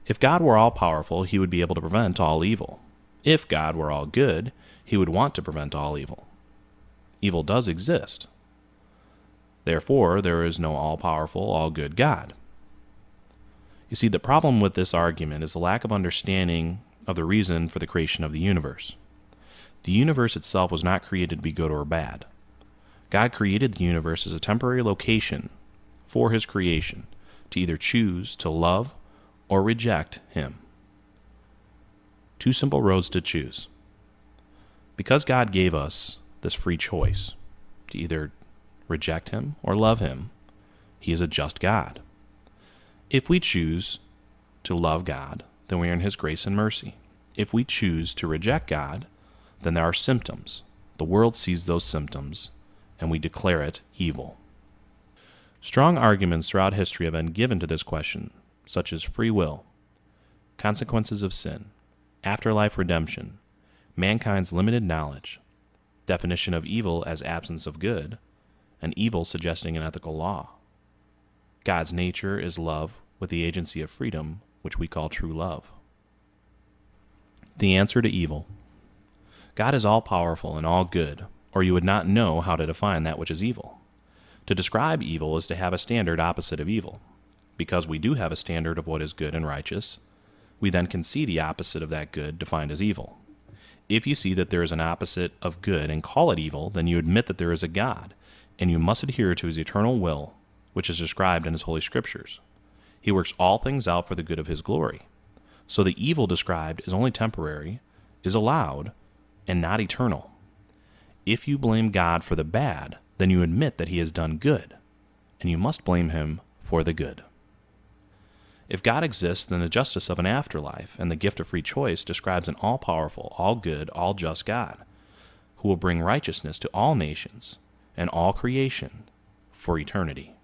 If God were all-powerful, he would be able to prevent all evil. If God were all good, he would want to prevent all evil. Evil does exist. Therefore, there is no all-powerful, all-good God. You see, the problem with this argument is the lack of understanding of the reason for the creation of the universe. The universe itself was not created to be good or bad. God created the universe as a temporary location for his creation to either choose to love or reject him. Two simple roads to choose. Because God gave us this free choice to either reject him or love him, he is a just God. If we choose to love God, then we are in his grace and mercy. If we choose to reject God, then there are symptoms. The world sees those symptoms, and we declare it evil. Strong arguments throughout history have been given to this question, such as free will, consequences of sin, afterlife redemption, mankind's limited knowledge, definition of evil as absence of good, and evil suggesting an ethical law. God's nature is love with the agency of freedom, which we call true love. The answer to evil. God is all-powerful and all-good, or you would not know how to define that which is evil. To describe evil is to have a standard opposite of evil. Because we do have a standard of what is good and righteous, we then can see the opposite of that good defined as evil. If you see that there is an opposite of good and call it evil, then you admit that there is a God, and you must adhere to his eternal will, which is described in his holy scriptures. He works all things out for the good of his glory. So the evil described is only temporary, is allowed, and not eternal. If you blame God for the bad, then you admit that he has done good, and you must blame him for the good. If God exists, then the justice of an afterlife and the gift of free choice describes an all-powerful, all-good, all-just God, who will bring righteousness to all nations and all creation for eternity.